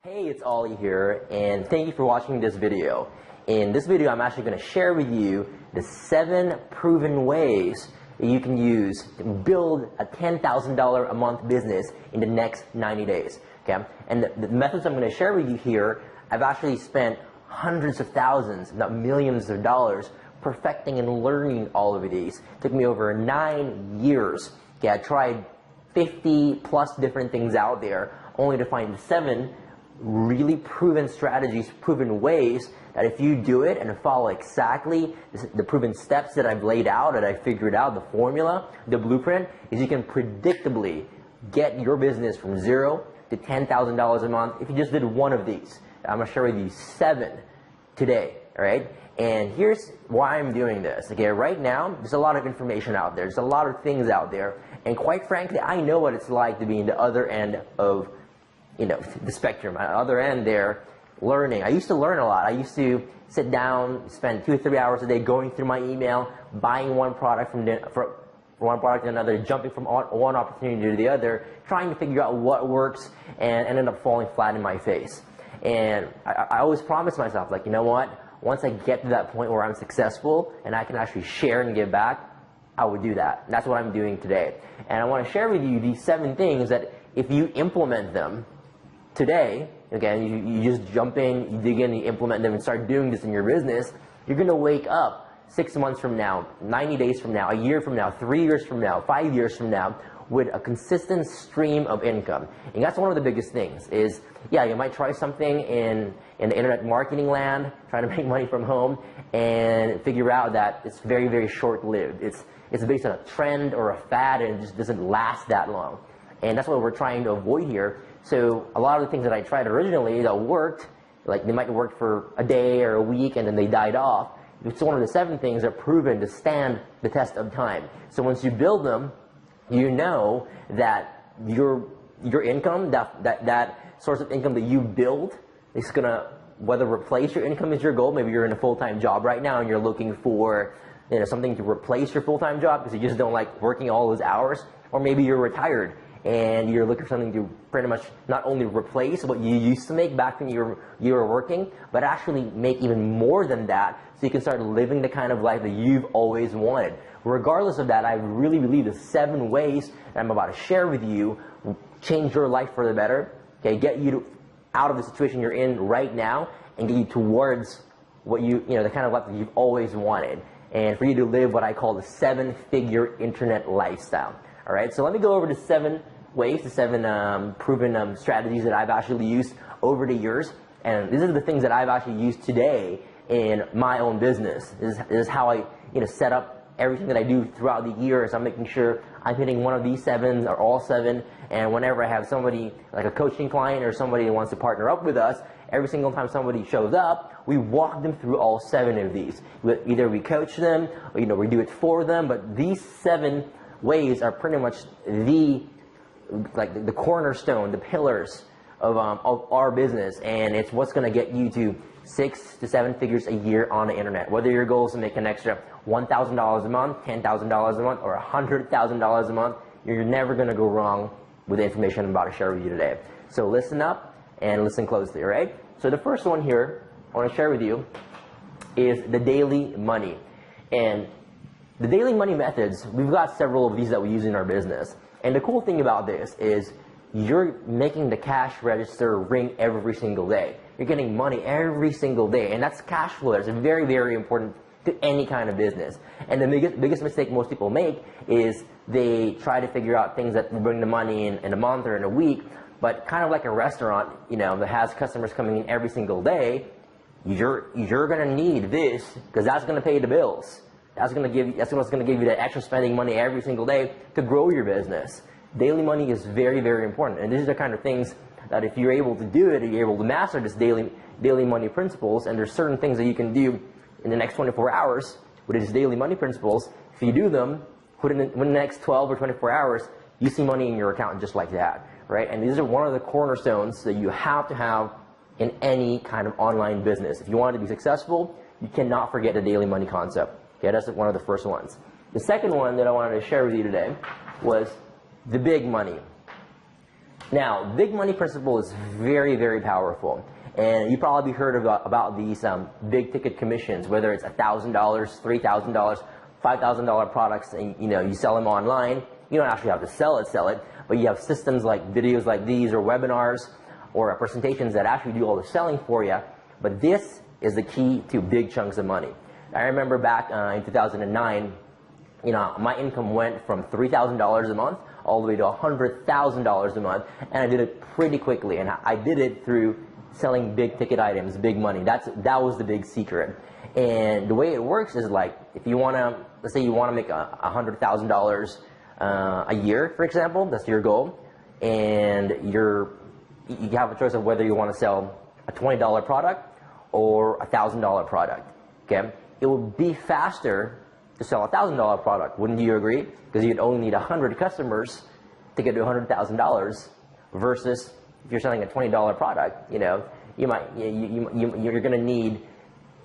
Hey, it's Ollie here, and thank you for watching this video. In this video, I'm actually going to share with you the 7 proven ways that you can use to build a $10,000 a month business in the next 90 days. Okay? And the methods I'm going to share with you here, I've actually spent hundreds of thousands, if not millions of dollars, perfecting and learning all of these. It took me over 9 years. Okay, I tried 50 plus different things out there, only to find 7 really proven strategies, proven ways that if you do it and follow exactly the proven steps that I've laid out, that I figured out, the formula, the blueprint, is you can predictably get your business from 0 to $10,000 a month if you just did one of these. I'm going to share with you 7 today, all right? And here's why I'm doing this. Okay, right now, there's a lot of information out there. There's a lot of things out there. And quite frankly, I know what it's like to be in the other end of the spectrum, on the other end there, learning. I used to learn a lot. I used to sit down, spend 2 or 3 hours a day going through my email, buying one product from one product to another, jumping from one opportunity to the other, trying to figure out what works, and ended up falling flat in my face. And I always promised myself, like, you know what? Once I get to that point where I'm successful and I can actually share and give back, I would do that. And that's what I'm doing today. And I want to share with you these 7 things that if you implement them today, again, you just jump in, you dig in, you implement them and start doing this in your business, you're going to wake up 6 months from now, 90 days from now, a year from now, 3 years from now, 5 years from now, with a consistent stream of income. And that's one of the biggest things is, yeah, you might try something in the internet marketing land, trying to make money from home, and figure out that it's very, very short-lived. It's based on a trend or a fad, and it just doesn't last that long. And that's what we're trying to avoid here. So a lot of the things that I tried originally that worked, like they might have worked for a day or a week and then they died off. It's one of the 7 things that are proven to stand the test of time. So once you build them, you know that your income, that source of income that you build is going to, whether replace your income is your goal, maybe you're in a full-time job right now and you're looking for something to replace your full-time job because you just don't like working all those hours, or maybe you're retired and you're looking for something to pretty much not only replace what you used to make back when you were working, but actually make even more than that so you can start living the kind of life that you've always wanted. Regardless of that, I really believe the 7 ways that I'm about to share with you change your life for the better, okay, get you out of the situation you're in right now and get you towards what the kind of life that you've always wanted, and for you to live what I call the 7-figure internet lifestyle. All right, so let me go over the 7 ways, the 7 proven strategies that I've actually used over the years. And these are the things that I've actually used today in my own business. This is how I set up everything that I do throughout the years. I'm making sure I'm hitting one of these 7 or all 7. And whenever I have somebody, like a coaching client or somebody who wants to partner up with us, every single time somebody shows up, we walk them through all 7 of these. Either we coach them, or we do it for them, but these 7 ways are pretty much the cornerstone, the pillars of our business, and it's what's going to get you to 6 to 7 figures a year on the internet. Whether your goal is to make an extra $1,000 a month, $10,000 a month, or $100,000 a month, you're never going to go wrong with the information I'm about to share with you today. So listen up and listen closely, all right? So the first one here I want to share with you is the daily money. And the daily money methods, we've got several of these that we use in our business. And the cool thing about this is you're making the cash register ring every single day. You're getting money every single day, and that's cash flow. That's very, very important to any kind of business. And the biggest mistake most people make is they try to figure out things that will bring the money in a month or in a week, but kind of like a restaurant, that has customers coming in every single day, you're going to need this because that's going to pay the bills. That's what's going to give you that extra spending money every single day to grow your business. Daily money is very, very important. And these are the kind of things that if you're able to do it, you're able to master this daily money principles, and there's certain things that you can do in the next 24 hours with these daily money principles. If you do them, within the next 12 or 24 hours, you see money in your account just like that, right? And these are one of the cornerstones that you have to have in any kind of online business. If you want to be successful, you cannot forget the daily money concept. Okay, that's one of the first ones. The second one that I wanted to share with you today was the big money. Now, big money principle is very, very powerful. And you probably heard about these big ticket commissions, whether it's $1,000, $3,000, $5,000 products, and you sell them online. You don't actually have to sell it, but you have systems like videos like these or webinars or presentations that actually do all the selling for you. But this is the key to big chunks of money. I remember back in 2009, my income went from $3,000 a month all the way to $100,000 a month, and I did it pretty quickly. And I did it through selling big ticket items, big money. That was the big secret. And the way it works is like, if you want to, let's say you want to make $100,000 a year, for example, that's your goal, and you have a choice of whether you want to sell a $20 product or a $1,000 product. Okay, it would be faster to sell a $1,000 product, wouldn't you agree? Because you'd only need 100 customers to get to $100,000, versus if you're selling a $20 product, you're going to need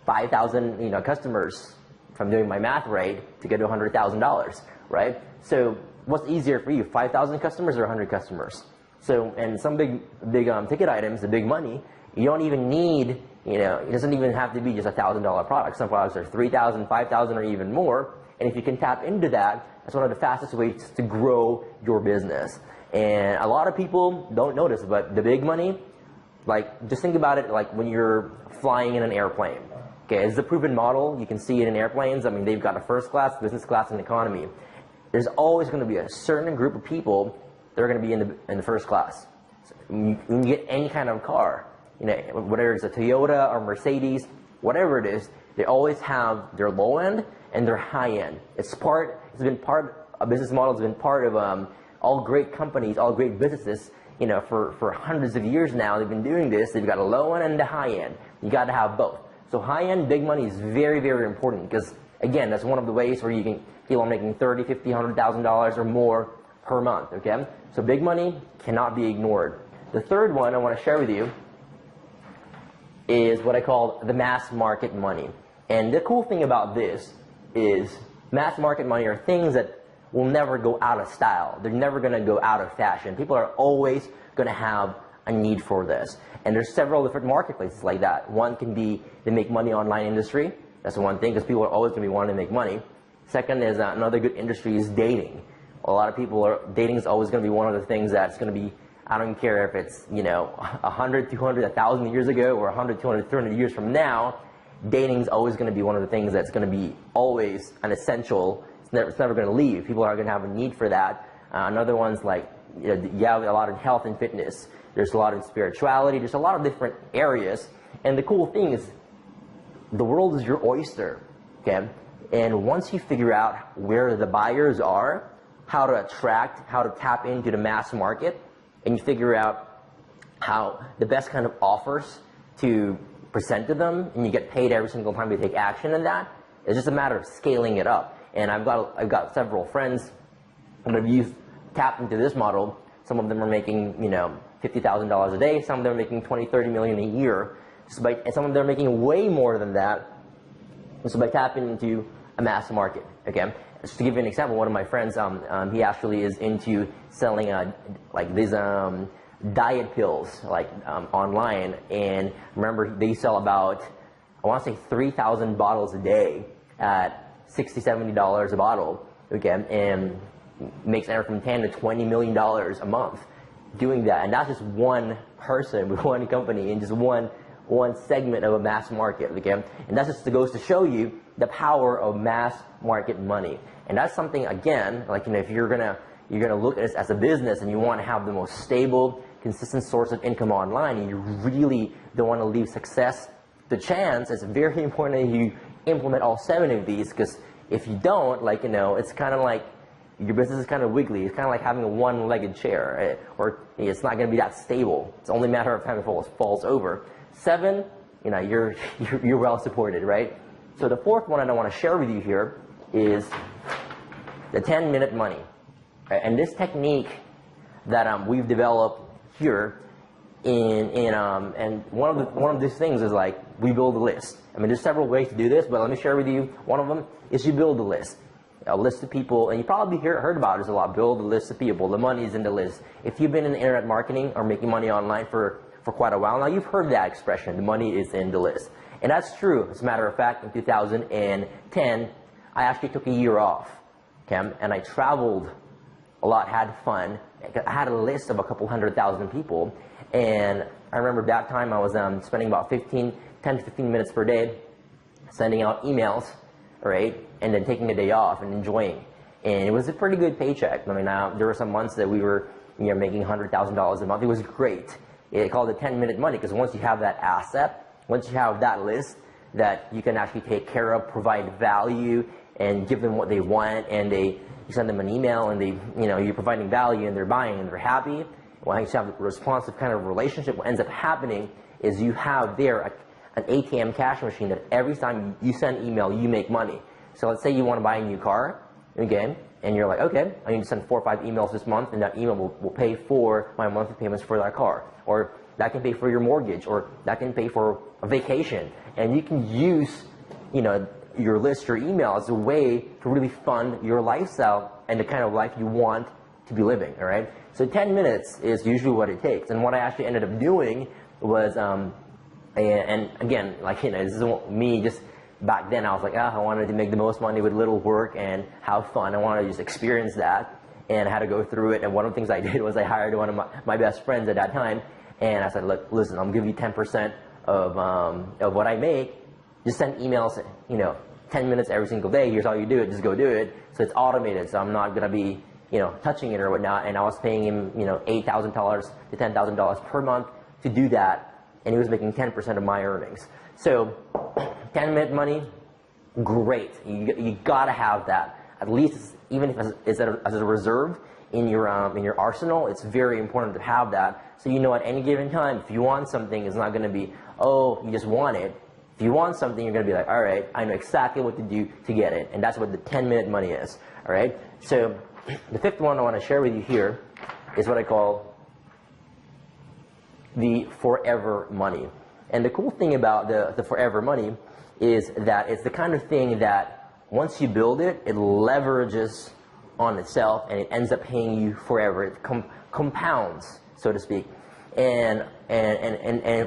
5,000 customers, if I'm doing my math right, to get to $100,000, right? So what's easier for you, 5,000 customers or 100 customers? So, and some big ticket items, the big money, you don't even need, it doesn't even have to be just a $1,000 product. Some products are 3,000, 5,000, or even more. And if you can tap into that, that's one of the fastest ways to grow your business. And a lot of people don't notice, but the big money, like, just think about it like when you're flying in an airplane. Okay, it's a proven model. You can see it in airplanes. I mean, they've got a first class, business class, and economy. There's always going to be a certain group of people that are going to be in the first class. So you can get any kind of car, whether it's a Toyota or Mercedes, whatever it is, they always have their low end and their high end. A business model has been part of all great companies, all great businesses, for hundreds of years now. They've been doing this. They've got a low end and a high end. You got to have both. So high end, big money is very, very important, because again, that's one of the ways where you can keep on making $30,000, $50,000, $100,000 or more per month. Okay, so big money cannot be ignored. The third one I want to share with you is what I call the mass market money. And the cool thing about this is mass market money are things that will never go out of style. They're never going to go out of fashion. People are always going to have a need for this. And there's several different marketplaces like that. One can be the make money online industry. That's one thing, because people are always going to be wanting to make money. Second is another good industry is dating. A lot of people dating is always going to be one of the things that's going to be, I don't care if it's 100, 200, 1,000 years ago, or 100, 200, 300 years from now. Dating is always going to be one of the things that's going to be always an essential. It's never going to leave. People are going to have a need for that. Another one's like, you have a lot of health and fitness. There's a lot of spirituality. There's a lot of different areas. And the cool thing is, the world is your oyster. Okay, and once you figure out where the buyers are, how to attract, how to tap into the mass market, and you figure out how the best kind of offers to present to them, and you get paid every single time they take action in that, it's just a matter of scaling it up. And I've got several friends that have tapped into this model. Some of them are making $50,000 a day. Some of them are making 20, 30 million a year. And some of them are making way more than that. So by tapping into a mass market. Okay, just to give you an example, one of my friends, he actually is into selling like these diet pills, like online. And remember, they sell about, I want to say 3,000 bottles a day at $60, $70 a bottle. Okay, and makes anywhere from $10 to $20 million a month doing that. And that's just one person with one company in just one segment of a mass market. Okay, and that just goes to show you the power of mass market money. And that's something, again, like if you're gonna look at this as a business and you want to have the most stable, consistent source of income online, and you really don't want to leave success to chance, it's very important that you implement all 7 of these, because if you don't, it's kind of like your business is kind of wiggly. It's kind of like having a one-legged chair, or it's not going to be that stable. It's only a matter of time it falls over. 7, you're well supported, right? So the fourth one I want to share with you here is the 10-minute money. Right? And this technique that we've developed here and one of these things is like we build a list. I mean, there's several ways to do this, but let me share with you. One of them is you build a list. a list of people, and you probably heard about this a lot, build a list of people, the money is in the list. If you've been in internet marketing or making money online for quite a while now, you've heard that expression, the money is in the list. And that's true. As a matter of fact, in 2010, I actually took a year off, okay, and I traveled a lot, had fun. I had a list of a couple 100,000 people, and I remember that time I was spending about 10 to 15 minutes per day sending out emails, right, and then taking a day off and enjoying. And it was a pretty good paycheck. I mean, there were some months that we were, making $100,000 a month. It was great. It called it 10-minute money, because once you have that asset, once you have that list that you can actually take care of, provide value, and give them what they want, and you send them an email, and you're providing value, and they're buying, and they're happy. Well, you have a responsive kind of relationship. What ends up happening is you have there an ATM cash machine that every time you send email, you make money. So let's say you want to buy a new car, again, and you're like, okay, I need to send 4 or 5 emails this month, and that email will pay for my monthly payments for that car. Or that can pay for your mortgage, or that can pay for a vacation. And you can use, your list, your email as a way to really fund your lifestyle and the kind of life you want to be living, all right? So 10 minutes is usually what it takes. And what I actually ended up doing was, and again, this is me just back then. I was like, I wanted to make the most money with little work and have fun. I wanted to just experience that, and I had to go through it. And one of the things I did was I hired one of my best friends at that time, and I said, look, listen, I'm giving you 10% of what I make. Just send emails, 10 minutes every single day. Here's how you do it. Just go do it. So it's automated. So I'm not going to be, touching it or whatnot. And I was paying him, $8,000 to $10,000 per month to do that. And he was making 10% of my earnings. So 10-minute money, great. You got to have that. At least, even if it's as a reserve in your arsenal, it's very important to have that. So at any given time, if you want something, it's not going to be, oh, you just want it. If you want something, you're going to be like, all right, I know exactly what to do to get it. And that's what the 10-minute money is. All right? So the fifth one I want to share with you here is what I call the forever money. And the cool thing about the forever money is that it's the kind of thing that once you build it, it leverages on itself, and it ends up paying you forever. It compounds, so to speak. And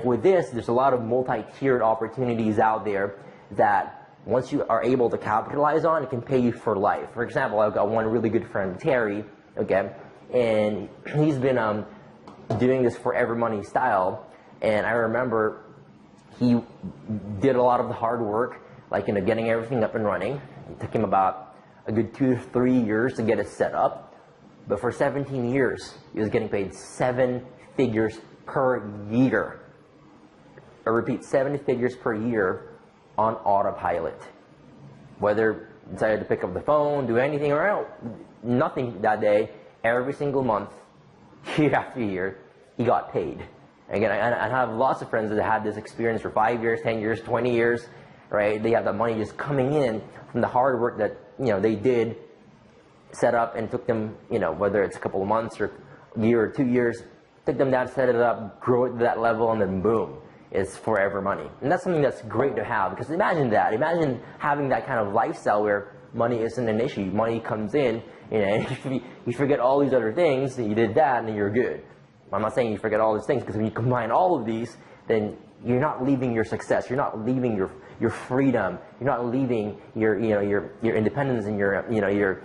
with this, there's a lot of multi-tiered opportunities out there that once you are able to capitalize on, it can pay you for life. For example, I've got one really good friend, Terry, okay, and he's been doing this forever money style, and I remember he did a lot of the hard work, getting everything up and running. It took him about a good 2 to 3 years to get it set up, but for 17 years, he was getting paid 7 figures per year. I repeat, 7 figures per year on autopilot. Whether he decided to pick up the phone, do anything or nothing that day, every single month, year after year, he got paid. Again, I have lots of friends that had this experience for 5 years, 10 years, 20 years, right? They have that money just coming in from the hard work that, they did set up, and took them, whether it's a couple of months or a year or 2 years, took them down, set it up, grow it to that level, and then boom, it's forever money. And that's something that's great to have, because imagine that. Imagine having that kind of lifestyle where money isn't an issue. Money comes in, you forget all these other things, and you did that, and then you're good. I'm not saying you forget all these things, because when you combine all of these, then you're not leaving your success. You're not leaving your freedom. You're not leaving your independence and your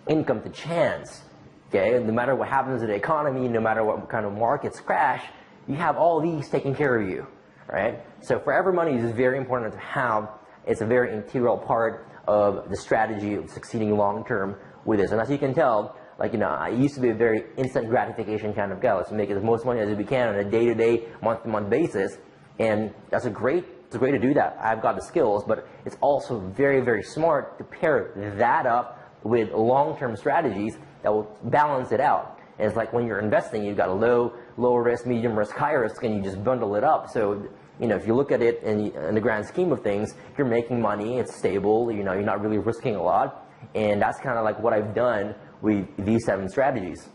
income to chance. Okay, no matter what happens to the economy, no matter what kind of markets crash, you have all these taken care of you, right? So forever money is very important to have. It's a very integral part of the strategy of succeeding long term with this. And as you can tell, I used to be a very instant gratification kind of guy. Let's make as most money as we can on a day-to-day, month-to-month basis, and it's great to do that. I've got the skills, but it's also very, very smart to pair that up with long-term strategies that will balance it out. And it's like when you're investing, you've got a low risk, medium risk, high risk, and you just bundle it up. So, if you look at it in the grand scheme of things, you're making money, it's stable, you're not really risking a lot. And that's kind of like what I've done with these 7 strategies.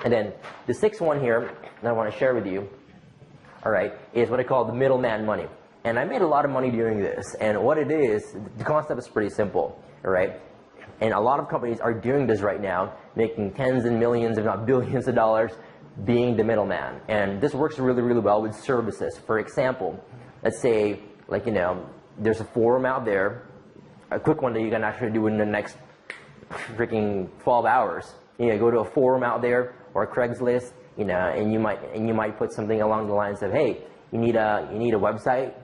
And then the 6th one here that I want to share with you, all right, is what I call the middleman money. And I made a lot of money doing this. And what it is, the concept is pretty simple, right? And a lot of companies are doing this right now, making tens and millions, if not billions of dollars, being the middleman. And this works really, really well with services. For example, let's say, like, you know, there's a forum out there, a quick one that you can actually do in the next freaking 12 hours. You know, go to a forum out there or a Craigslist, you know, and you might put something along the lines of, hey, you need a website,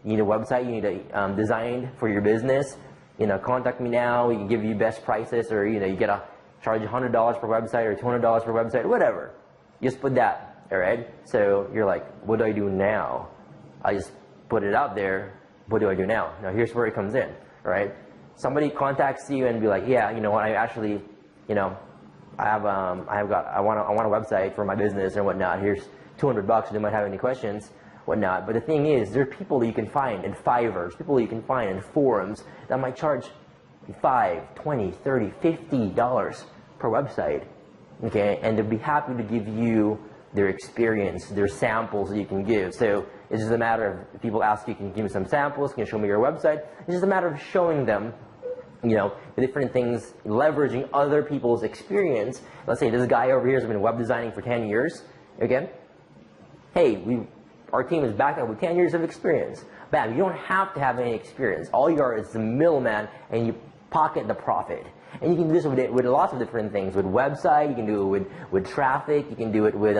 you need a designed for your business. You know, contact me now. We can give you best prices, or you know, you get a charge $100 per website or $200 per website, or whatever. Just put that, all right? So you're like, what do I do now? I just put it out there. What do I do now? Now here's where it comes in, right? Somebody contacts you and be like, yeah, you know what? I actually, you know, I want a website for my business or whatnot. Here's $200. They might have any questions, whatnot. But the thing is, there are people that you can find in Fiverr, people that you can find in forums that might charge $5, $20, $30, $50 per website. Okay, and they'd be happy to give you their experience, their samples that you can give. So it's just a matter of, if people ask you, can you give me some samples, can you show me your website? It's just a matter of showing them, you know, the different things, leveraging other people's experience. Let's say this guy over here has been web designing for 10 years, okay? Hey, our team is backed up with 10 years of experience. Bam, you don't have to have any experience. All you are is the middleman, and you pocket the profit. And you can do this with lots of different things. With website, you can do it with traffic, you can do it with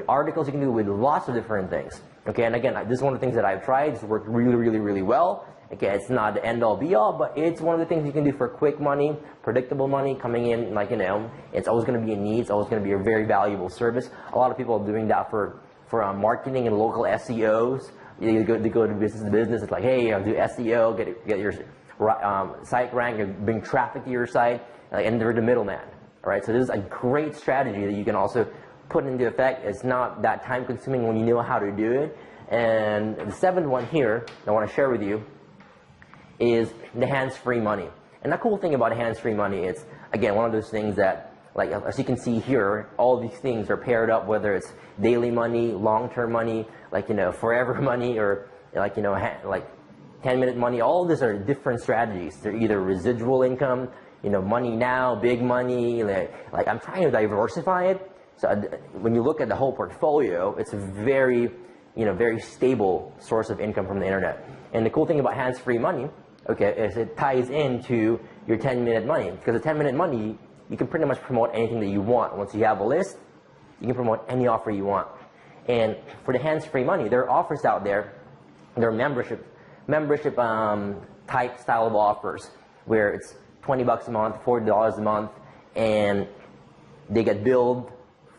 articles, you can do it with lots of different things. Okay, and again, this is one of the things that I've tried. It's worked really, really, really well. Okay, it's not the end-all be-all, but it's one of the things you can do for quick money, predictable money coming in. Like, you know, it's always going to be a need. It's always going to be a very valuable service. A lot of people are doing that for marketing and local SEOs. They go to business to business. It's like, hey, I'll do SEO, get your site rank, or bring traffic to your site, and they're the middleman. All right, so this is a great strategy that you can also put into effect. It's not that time consuming when you know how to do it. And the seventh one here I want to share with you is the hands-free money. And the cool thing about hands-free money, it's again one of those things that, like, as you can see here, all these things are paired up, whether it's daily money, long-term money, like, you know, forever money, or like, you know, like 10-minute money. All of these are different strategies. They're either residual income, you know, money now, big money. Like I'm trying to diversify it. So when you look at the whole portfolio, it's a very, you know, very stable source of income from the internet. And the cool thing about hands-free money, okay, is it ties into your 10-minute money. Because the 10-minute money, you can pretty much promote anything that you want. Once you have a list, you can promote any offer you want. And for the hands-free money, there are offers out there. There are membership type style of offers where it's $20 a month, $40 a month, and they get billed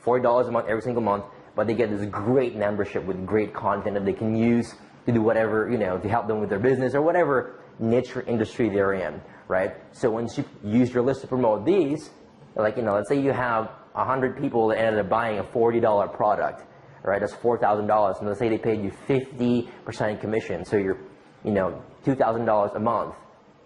$40 a month every single month, but they get this great membership with great content that they can use to do whatever, you know, to help them with their business or whatever niche or industry they're in, right? So once you use your list to promote these, like, you know, let's say you have 100 people that ended up buying a $40 product, right? That's $4,000, and let's say they paid you 50% commission, so you're, you know, $2,000 a month,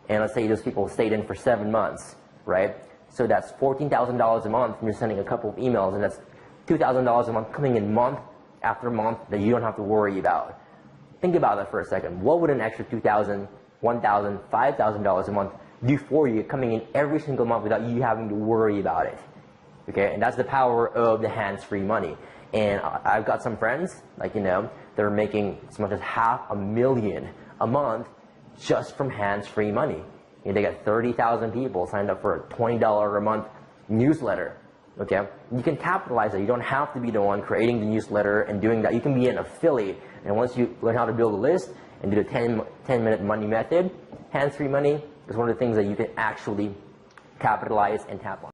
and let's say those people stayed in for 7 months, right? So that's $14,000 a month, and you're sending a couple of emails, and that's $2,000 a month coming in month after month that you don't have to worry about. Think about that for a second. What would an extra $2,000, $1,000, $5,000 a month do for you coming in every single month without you having to worry about it? Okay, and that's the power of the hands-free money. And I've got some friends, like, you know, they're making as much as $500,000 a month just from hands-free money. You know, they got 30,000 people signed up for a $20 a month newsletter. Okay, you can capitalize it. You don't have to be the one creating the newsletter and doing that. You can be an affiliate. And once you learn how to build a list and do the 10-minute money method, hands-free money is one of the things that you can actually capitalize and tap on.